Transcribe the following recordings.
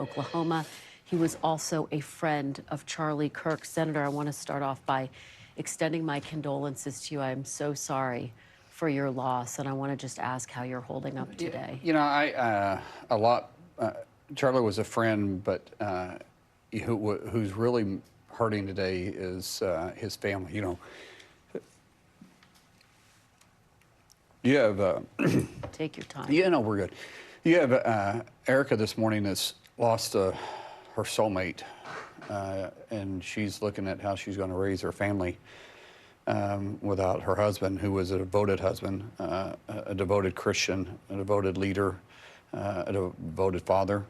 Oklahoma. He was also a friend of Charlie Kirk. Senator, I want to start off by extending my condolences to you. I'm so sorry for your loss, and I want to just ask how you're holding up today. You know, Charlie was a friend, but who's really hurting today is his family. You know, you have Take your time. yeah, no, we're good. You have Erica this morning that's lost her soulmate, and she's looking at how she's going to raise her family without her husband, who was a devoted husband, a devoted Christian, a devoted leader, a devoted father.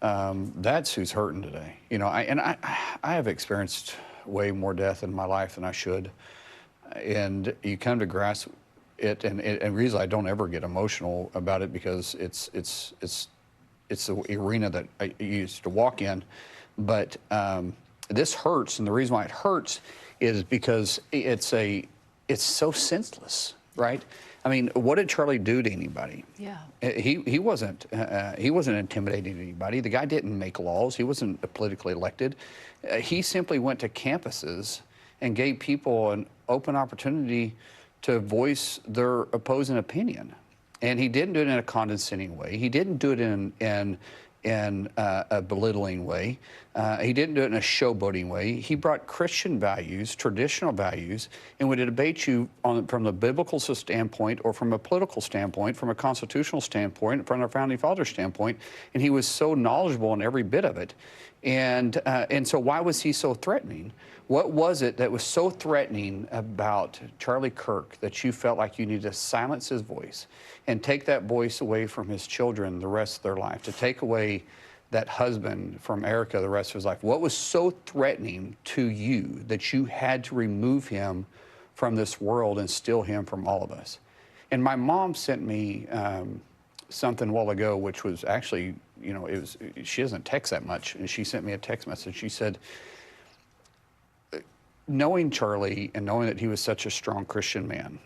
That's who's hurting today. You know, I have experienced way more death in my life than I should, and you come to grasp it, and the reason I don't ever get emotional about it, because it's the arena that I used to walk in, but this hurts, and the reason why it hurts is because it's so senseless, right? I mean, what did Charlie do to anybody? Yeah. He wasn't intimidating anybody. The guy didn't make laws. He wasn't politically elected. He simply went to campuses and gave people an open opportunity to voice their opposing opinion. And he didn't do it in a condescending way. He didn't do it in a belittling way. He didn't do it in a showboating way. He brought Christian values, traditional values, and would debate you from the biblical standpoint, or from a political standpoint, from a constitutional standpoint, from a founding father standpoint. And he was so knowledgeable in every bit of it. And so why was he so threatening? What was it that was so threatening about Charlie Kirk that you felt like you needed to silence his voice and take that voice away from his children the rest of their life, to take away that husband from Erica the rest of his life? What was so threatening to you that you had to remove him from this world and steal him from all of us? And my mom sent me something a while ago, which was actually, you know, she doesn't text that much, and she sent me a text message. She said, knowing Charlie and knowing that he was such a strong Christian man,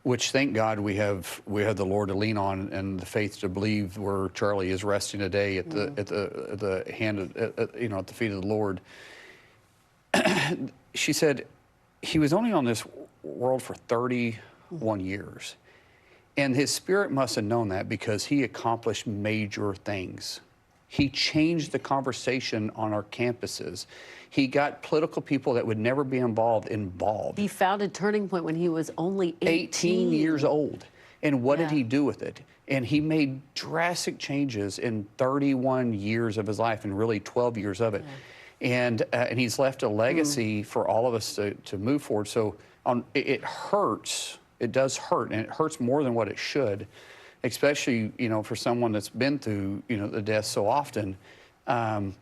which, thank God, we have the Lord to lean on and the faith to believe where Charlie is resting today at the hand of, you know, at the feet of the Lord. She said he was only on this world for 31 years, and his spirit must have known that, because he accomplished major things. He changed the conversation on our campuses. He got political people that would never be involved. He founded Turning Point when he was only 18 years old. And what did he do with it? And he made drastic changes in 31 years of his life, and really 12 years of it. And he's left a legacy for all of us to move forward. So it hurts. It does hurt, and it hurts more than what it should, especially, you know, for someone that's been through, you know, the death so often. And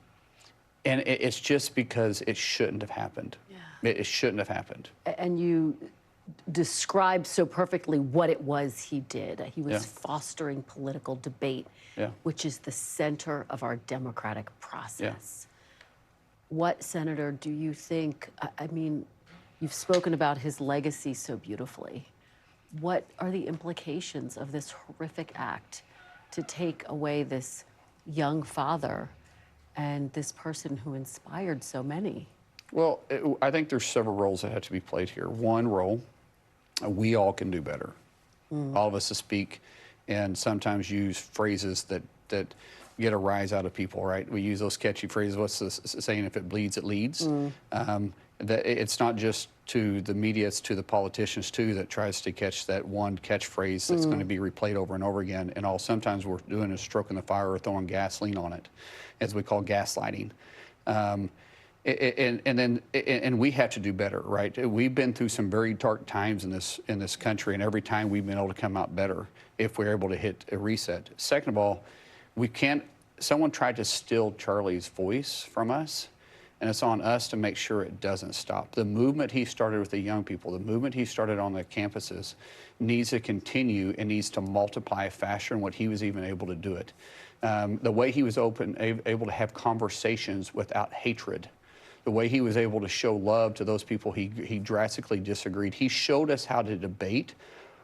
it's just because it shouldn't have happened. Yeah. It shouldn't have happened. And you described so perfectly what it was he did. He was fostering political debate, which is the center of our democratic process. What, Senator, do you think, I mean, you've spoken about his legacy so beautifully. What are the implications of this horrific act to take away this young father and this person who inspired so many? Well, I think there's several roles that have to be played here. One role, we all can do better. All of us to speak and sometimes use phrases that get a rise out of people, right? We use those catchy phrases. What's the saying? If it bleeds, it leads. That it's not just to the media, it's to the politicians too, that tries to catch that one catchphrase that's going to be replayed over and over again. And all sometimes we're doing is stroking the fire or throwing gasoline on it, as we call gaslighting. And we have to do better, right? We've been through some very dark times in this country, and every time we've been able to come out better if we're able to hit a reset. Second of all, we can't. Someone tried to steal Charlie's voice from us, and it's on us to make sure it doesn't stop. The movement he started with the young people, the movement he started on the campuses, needs to continue and needs to multiply faster than what he was even able to do it. The way he was able to have conversations without hatred, the way he was able to show love to those people he drastically disagreed. He showed us how to debate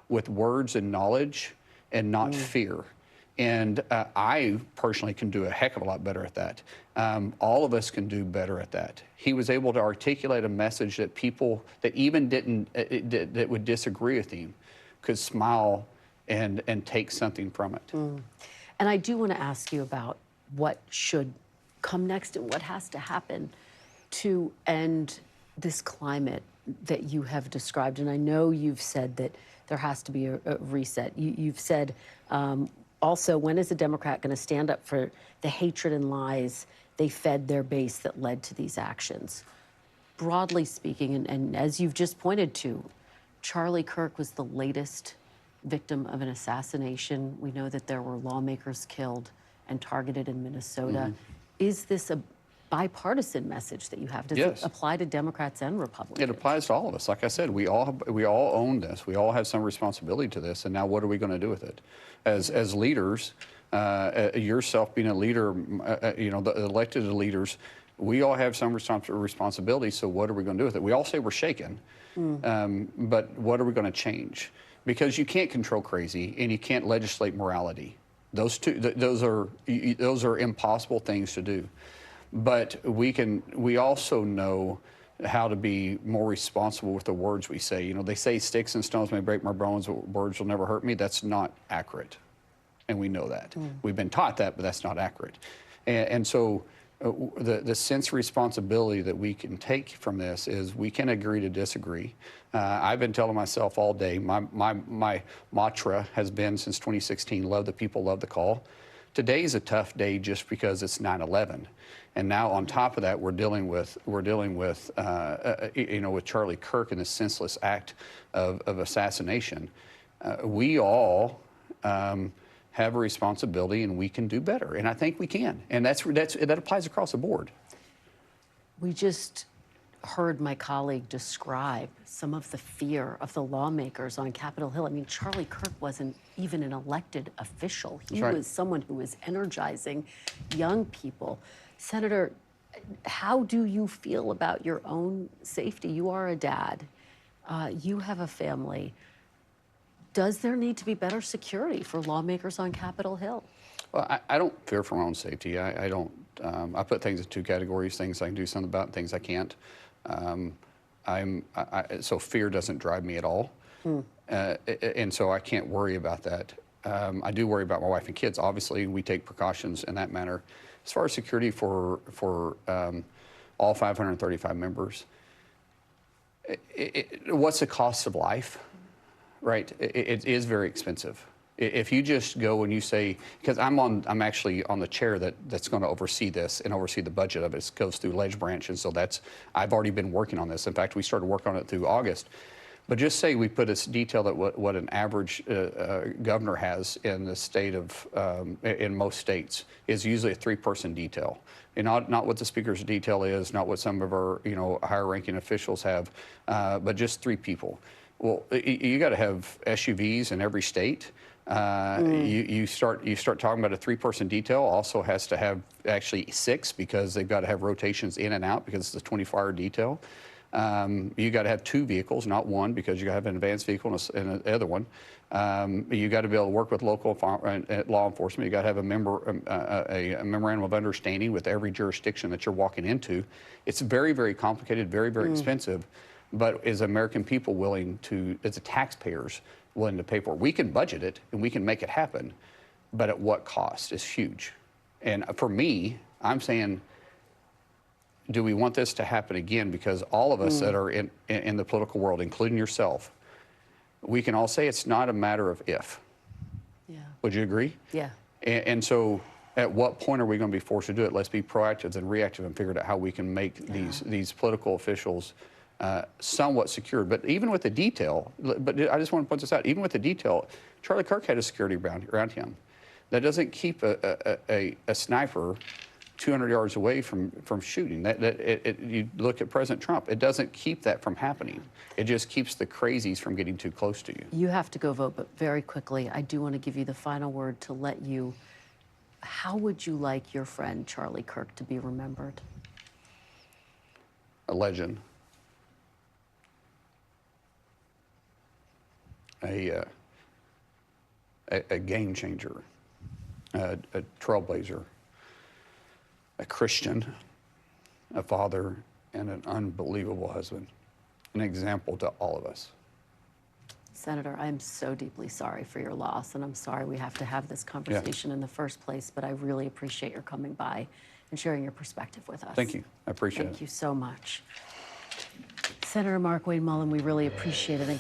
with words and knowledge and not fear. And I personally can do a heck of a lot better at that. All of us can do better at that. He was able to articulate a message that people that even that would disagree with him could smile and take something from it. And I do want to ask you about what should come next and what has to happen to end this climate that you have described. And I know you've said that there has to be a reset. You've said also, when is a Democrat going to stand up for the hatred and lies they fed their base that led to these actions? Broadly speaking, and as you've just pointed to, Charlie Kirk was the latest victim of an assassination. We know that there were lawmakers killed and targeted in Minnesota. Is this a bipartisan message that you have? Does it apply to Democrats and Republicans? It applies to all of us. Like I said, we all own this. We all have some responsibility to this. And now, what are we going to do with it? As leaders, yourself being a leader, the elected leaders, we all have some responsibility. So what are we going to do with it? We all say we're shaken, but what are we going to change? Because you can't control crazy, and you can't legislate morality. Those are impossible things to do. But we also know how to be more responsible with the words we say. They say sticks and stones may break my bones, but words will never hurt me. That's not accurate, and we know that. We've been taught that, but that's not accurate. And so the sense of responsibility that we can take from this is we can agree to disagree. I've been telling myself all day, my mantra has been since 2016, love the people, love the call. Today is a tough day just because it's 9/11. And now on top of that, we're dealing with with Charlie Kirk and the senseless act of assassination. We all have a responsibility, and we can do better. And I think we can. And that applies across the board. We just heard my colleague describe some of the fear of the lawmakers on Capitol Hill. I mean, Charlie Kirk wasn't even an elected official. He was someone who was energizing young people. Senator, how do you feel about your own safety? You are a dad. You have a family. Does there need to be better security for lawmakers on Capitol Hill? Well, I don't fear for my own safety. I don't. I put things in two categories: things I can do something about, and things I can't. So fear doesn't drive me at all, and so I can't worry about that. I do worry about my wife and kids. Obviously, we take precautions in that manner. As far as security for all 535 members, what's the cost of life? Right, it is very expensive. If you just go and you say, because I'm actually on the chair that's going to oversee this and oversee the budget of it. It goes through Ledge Branch, and so I've already been working on this. In fact, we started working on it through August. But just say we put this detail that what an average governor has in the state of, in most states, is usually a 3-person detail. And not what the speaker's detail is, not what some of our higher-ranking officials have, but just 3 people. Well, you got to have SUVs in every state. You start talking about a 3-person detail. Also has to have actually 6 because they've got to have rotations in and out because it's a 24-hour detail. You got to have 2 vehicles, not 1, because you got to have an advanced vehicle and the other one. You got to be able to work with local law enforcement. You got to have a memorandum of understanding with every jurisdiction that you're walking into. It's very, very complicated, very, very expensive. But is American people willing to, as the taxpayers, willing to pay for it? We can budget it and we can make it happen, but at what cost is huge. And for me, I'm saying, do we want this to happen again? Because all of us that are in the political world, including yourself, we can all say it's not a matter of if. Yeah. Would you agree? Yeah. And so at what point are we going to be forced to do it? Let's be proactive and reactive and figure out how we can make these political officials somewhat secured. But even with the detail, but I just want to point this out, even with the detail, Charlie Kirk had a security around him. That doesn't keep a sniper 200 yards away from shooting. You look at President Trump, it doesn't keep that from happening. It just keeps the crazies from getting too close to you. You have to go vote, but very quickly, I do want to give you the final word to let you, how would you like your friend Charlie Kirk to be remembered? A legend. A game changer. a trailblazer, a Christian, a father, and an unbelievable husband, an example to all of us. Senator, I'm so deeply sorry for your loss, and I'm sorry we have to have this conversation in the first place, but I really appreciate your coming by and sharing your perspective with us. Thank you. I appreciate it. Thank you so much. Senator Mark Wayne Mullin, we really appreciate it.